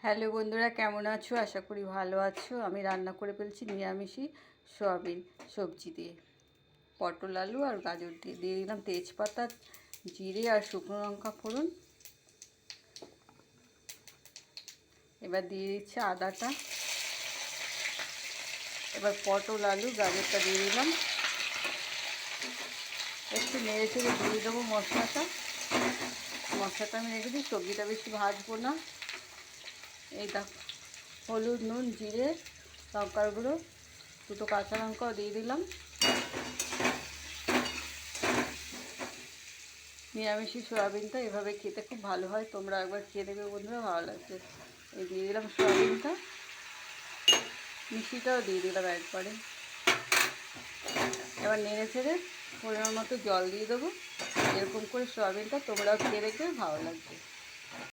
Hello বন্ধুরা, কেমন আছো? আশা করি ভালো আছো। আমি রান্না করে ফেলছি নিরামিষি সয়াবিন সবজি দিয়ে, পটল আলু আর গাজর দিয়ে। দিয়ে দিলাম তেজপাতা, জিরে আর শুকনো লঙ্কা ফোড়ন। এবার দিয়ে দিচ্ছি আদাটা। এবার পটল আলু গাজরটা দিয়ে দিলাম। একটু নেড়ে চেড়ে দিয়ে দেবো মশলাটা। আমি রেখে দিই, সবজিটা বেশি ভাজবো না। এইটা হলুদ, নুন, জিরে, লঙ্কার গুঁড়ো, দুটো কাঁচা লঙ্কাও দিয়ে দিলাম। নিরামিষি সয়াবিনটা এভাবে খেতে খুব ভালো হয়, তোমরা একবার খেয়ে দেখবে বন্ধুরা, ভালো লাগছে। এই দিয়ে দিলাম সয়াবিনটা, মিষ্টিটাও দিয়ে দিলাম একবারে। এবার নেড়ে ছেড়ে পরিমাণ মতো জল দিয়ে দেবো। এরকম করে সয়াবিনটা তোমরাও খেয়ে দেখবে, ভালো লাগবে।